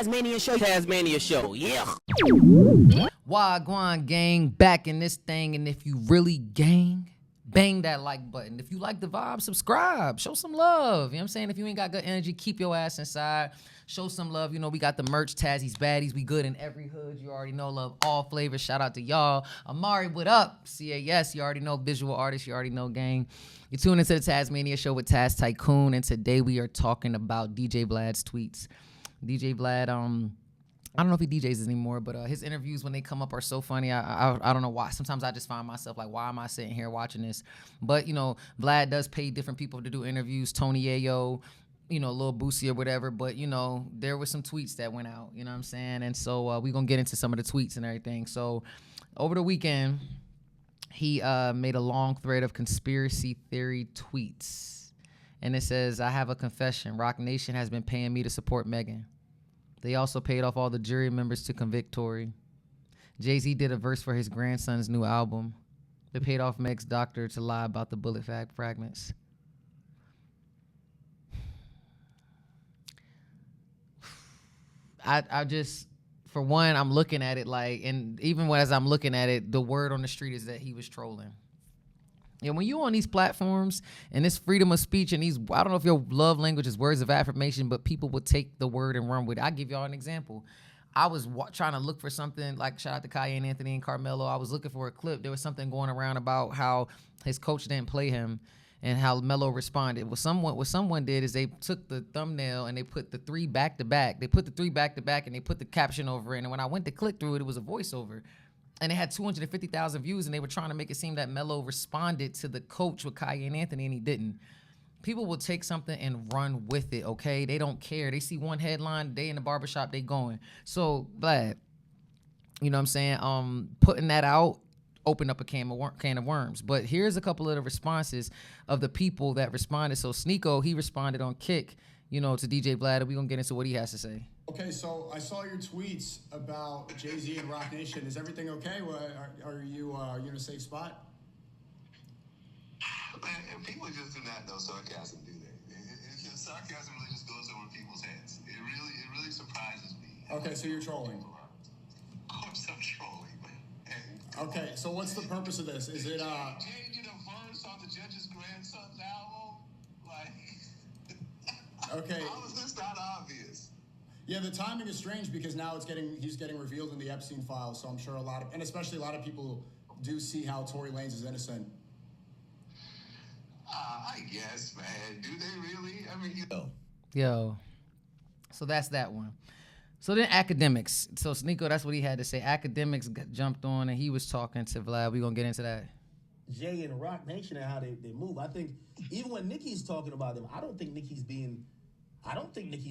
Tasmania show, yeah. Wagwan gang back in this thing, and if you really gang, bang that like button. If you like the vibe, subscribe. Show some love. You know what I'm saying? If you ain't got good energy, keep your ass inside. Show some love. You know, we got the merch, Tazzy's Baddies. We good in every hood. You already know, love all flavors. Shout out to y'all. Amari, what up? CAS, you already know. Visual artist, you already know, gang. You tune into the Tasmania show with Taz Tycoon, and today we are talking about DJ Vlad's tweets. DJ Vlad, I don't know if he DJs anymore, but his interviews when they come up are so funny. I don't know why. Sometimes I just find myself like, why am I sitting here watching this? But, you know, Vlad does pay different people to do interviews. Tony Ayo, you know, Lil Boosie or whatever. But, you know, there were some tweets that went out, you know what I'm saying? And so we're going to get into some of the tweets and everything. So over the weekend, he made a long thread of conspiracy theory tweets. And it says, I have a confession. Rock Nation has been paying me to support Megan. They also paid off all the jury members to convict Tory. Jay-Z did a verse for his grandson's new album. They paid off Meg's doctor to lie about the bullet fragments. I just, for one, I'm looking at it like, and even as I'm looking at it, the word on the street is that he was trolling. And when you on these platforms and this freedom of speech and these, I don't know if your love language is words of affirmation, but people will take the word and run with it. I'll give y'all an example. I was trying to look for something, like shout out to Kanye and Anthony and Carmelo. I was looking for a clip. There was something going around about how his coach didn't play him and how Melo responded. What someone did is they took the thumbnail and they put the three back to back. They put the three back to back and they put the caption over it. And when I went to click through it, it was a voiceover. And it had 250,000 views, and they were trying to make it seem that Melo responded to the coach with Kanye and Anthony, and he didn't. People will take something and run with it, okay? They don't care. They see one headline, they in the barbershop, they going. So, Vlad, you know what I'm saying? Putting that out opened up a can of worms. But here's a couple of the responses of the people that responded. So, Sneeko, he responded on Kick, you know, to DJ Vlad, and we're going to get into what he has to say. Okay, so I saw your tweets about Jay-Z and Rock Nation. Is everything okay? Are you in a safe spot? Man, people just do not know sarcasm, do they? Sarcasm really just goes over people's heads. It really surprises me. Okay, so you're trolling. Of course I'm trolling, man. Okay, so what's the purpose of this? Is it changing a verse on the judge's grandson's album? Like, okay. How is this not obvious? Yeah, the timing is strange because now he's getting revealed in the Epstein files. So I'm sure especially a lot of people do see how Tory Lanez is innocent. I guess, man. Do they really? I mean, Yo. So that's that one. So then academics. So Sneeko, that's what he had to say. Academics jumped on and he was talking to Vlad. We're going to get into that. Jay and Rock Nation and how they move. I think even when Nicki's talking about them, I don't think Nicki's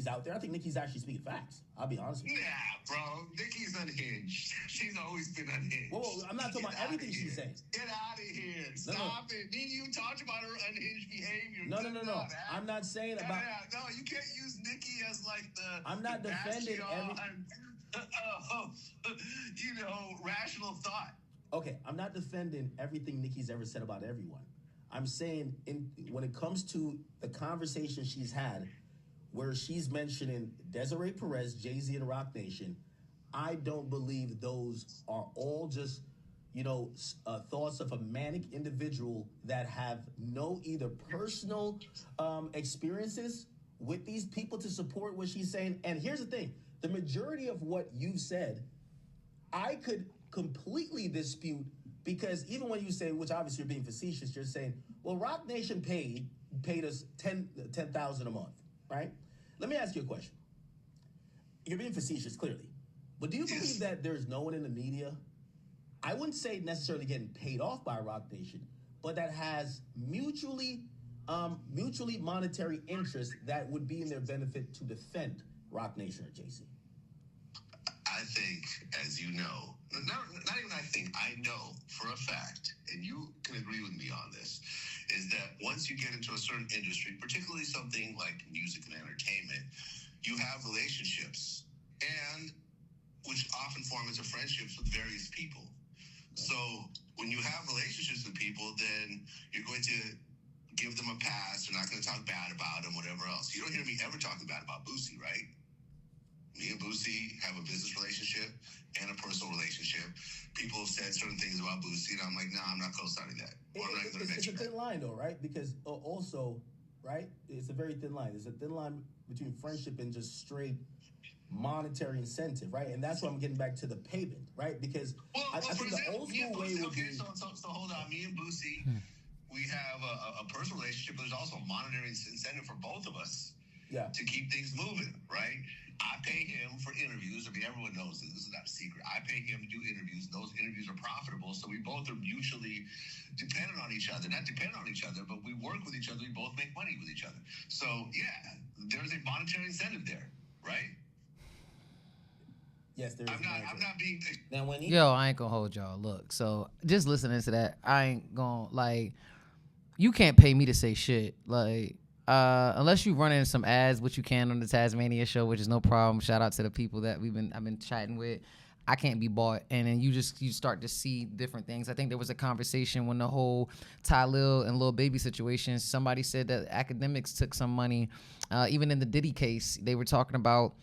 out there. I think Nicki's actually speaking facts. I'll be honest with you. Nah, bro. Nicki's unhinged. She's always been unhinged. Well, I'm not talking about everything she's saying. Get out of here. Stop it. Me and you talked about her unhinged behavior. No. I'm not saying about... No, you can't use Nicki as like the... I'm not defending rational thought. Okay, I'm not defending everything Nicki's ever said about everyone. I'm saying when it comes to the conversation she's had, where she's mentioning Desiree Perez, Jay-Z, and Rock Nation, I don't believe those are all just, thoughts of a manic individual that have no either personal experiences with these people to support what she's saying. And here's the thing, the majority of what you've said, I could completely dispute, because even when you say, which obviously you're being facetious, you're saying, well, Rock Nation paid us $10,000 a month. Right? Let me ask you a question. You're being facetious, clearly. But do you believe that there's no one in the media, I wouldn't say necessarily getting paid off by Rock Nation, but that has mutually monetary interest that would be in their benefit to defend Rock Nation or Jay-Z? I think, as you know, not even I know for a fact, and you can agree with me on this, is that once you get into a certain industry, particularly something like music and entertainment, you have relationships, and which often form into friendships with various people. So when you have relationships with people, then you're going to give them a pass. You're not going to talk bad about them, whatever else. You don't hear me ever talking bad about Boosie, right? Me and Boosie have a business relationship and a personal relationship. People have said certain things about Boosie, and I'm like, nah, I'm not co-signing that. It's a thin line, though, right? Because also, right, it's a very thin line. There's a thin line between friendship and just straight monetary incentive, right? And that's why I'm getting back to the payment, right? Because I think the old school way would be... So hold on. Me and Boosie, we have a personal relationship, but there's also a monetary incentive for both of us to keep things moving, right? I pay him for interviews. I mean, everyone knows this. This is not a secret. I pay him to do interviews. Those interviews are profitable, so we both are mutually dependent on each other. Not dependent on each other, but we work with each other. We both make money with each other. So, yeah, there's a monetary incentive there, right? Yes, there is. I'm not being... Now, when Yo, I ain't gonna hold y'all. Look, so just listening to that, I ain't gonna, like, you can't pay me to say shit. Like, unless you run in some ads, which you can on the Tasmania show, which is no problem. Shout out to the people that I've been chatting with. I can't be bought. And then you start to see different things. I think there was a conversation when the whole Ty Lil and Lil Baby situation, somebody said that academics took some money. Even in the Diddy case, they were talking about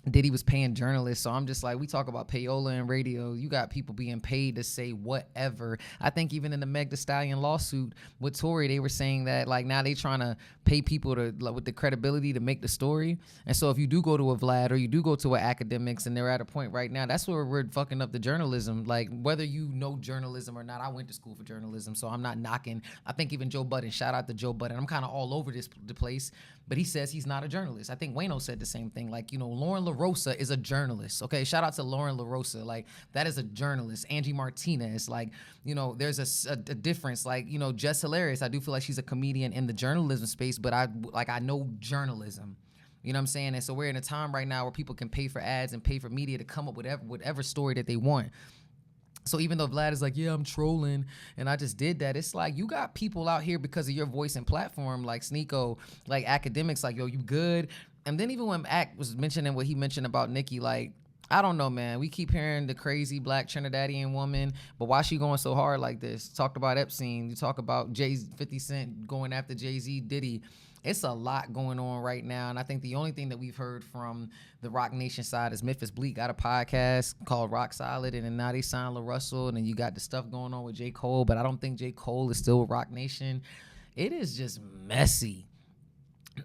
Diddy was paying journalists. So I'm just like, we talk about payola and radio. You got people being paid to say whatever. I think even in the Meg Thee Stallion lawsuit with Tory, they were saying that like now they trying to pay people to like, with the credibility to make the story. And so if you do go to a Vlad or you do go to an academics and they're at a point right now, that's where we're fucking up the journalism. Like whether you know journalism or not, I went to school for journalism, so I'm not knocking. I think even Joe Budden, shout out to Joe Budden. I'm kind of all over the place, but he says he's not a journalist. I think Wayno said the same thing. Like, you know, Lauren LaRosa is a journalist. Okay, shout out to Lauren LaRosa. Like, that is a journalist. Angie Martinez. Like, you know, there's a difference. Like, you know, Jess Hilarious. I do feel like she's a comedian in the journalism space, but I know journalism. You know what I'm saying? And so we're in a time right now where people can pay for ads and pay for media to come up with whatever story that they want. So even though Vlad is like, yeah, I'm trolling, and I just did that, it's like you got people out here because of your voice and platform, like Sneeko, like academics, like, yo, you good? And then even when Ack was mentioning what he mentioned about Nicki, like, I don't know, man. We keep hearing the crazy black Trinidadian woman, but why she going so hard like this? Talked about Epstein. You talk about 50 Cent going after Jay-Z, Diddy. It's a lot going on right now, and I think the only thing that we've heard from the Rock Nation side is Memphis Bleak got a podcast called Rock Solid, and then now they signed La Russell, and then you got the stuff going on with J. Cole, but I don't think J. Cole is still with Rock Nation. It is just messy.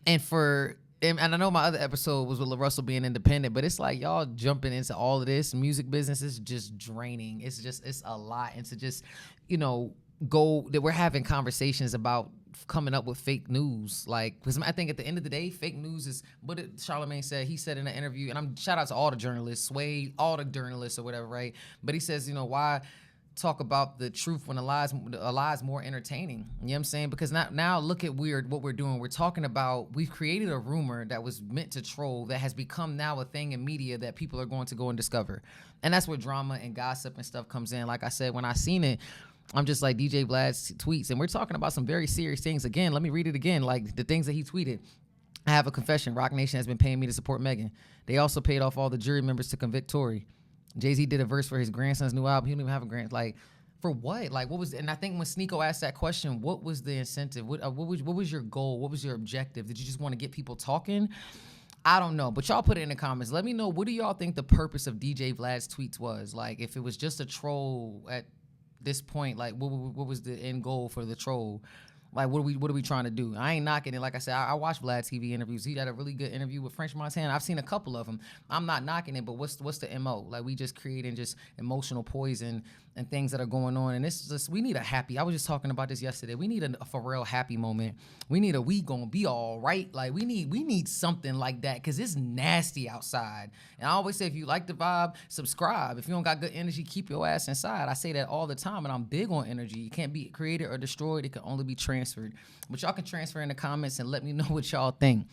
And I know my other episode was with La Russell being independent, but it's like y'all jumping into all of this. Music business is just draining. It's a lot. And to just, you know, go that we're having conversations about coming up with fake news, like, because I think at the end of the day, fake news is what Charlamagne said. He said in an interview, and I'm shout out to all the journalists, Sway, all the journalists or whatever, right? But he says, you know, why talk about the truth when a lie's more entertaining? You know what I'm saying? Because now look at what we're doing. We're talking about, we've created a rumor that was meant to troll that has become now a thing in media that people are going to go and discover. And that's where drama and gossip and stuff comes in. Like I said, when I seen it, I'm just like DJ Vlad's tweets, and we're talking about some very serious things. Again, let me read it again, like the things that he tweeted. I have a confession. Rock Nation has been paying me to support Megan. They also paid off all the jury members to convict Tory. Jay-Z did a verse for his grandson's new album. He don't even have a grand. Like, for what? Like, what was? And I think when Sneeko asked that question, what was the incentive? What was your goal? What was your objective? Did you just want to get people talking? I don't know, but y'all put it in the comments. Let me know, what do y'all think the purpose of DJ Vlad's tweets was? Like, if it was just a troll at this point, like, what was the end goal for the troll? Like, what are we trying to do? I ain't knocking it. Like I said, I watched VladTV interviews. He had a really good interview with French Montana. I've seen a couple of them. I'm not knocking it, but what's the MO? Like, we just creating just emotional poison and things that are going on. And it's just, we need a happy, I was just talking about this yesterday. We need a Pharrell happy moment. We need we gonna be all right. Like, we need something like that, because it's nasty outside. And I always say, if you like the vibe, subscribe. If you don't got good energy, keep your ass inside. I say that all the time, and I'm big on energy. It can't be created or destroyed. It can only be transferred. But y'all can transfer in the comments and let me know what y'all think.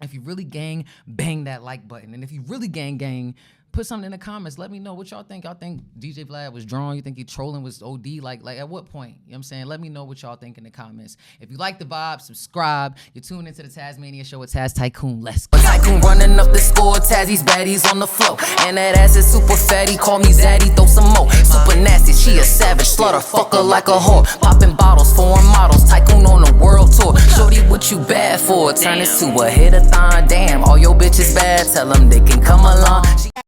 If you really gang, bang that like button. And if you really gang, Put something in the comments. Let me know what y'all think. Y'all think DJ Vlad was drawn? You think he trolling was OD? Like at what point? You know what I'm saying? Let me know what y'all think in the comments. If you like the vibe, subscribe. You're tuned into the Tasmania Show with Taz Tycoon. Let's go. Tycoon running up the score. Tazzy's baddies on the floor. And that ass is super fatty. Call me Zaddy, throw some more. Super nasty, she a savage. Slaughter fucker like a whore. Popping bottles, foreign models. Tycoon on the world tour. Shorty, what you bad for? Turn this to a hit-a-thon. Damn, all your bitches bad. Tell them they can come along.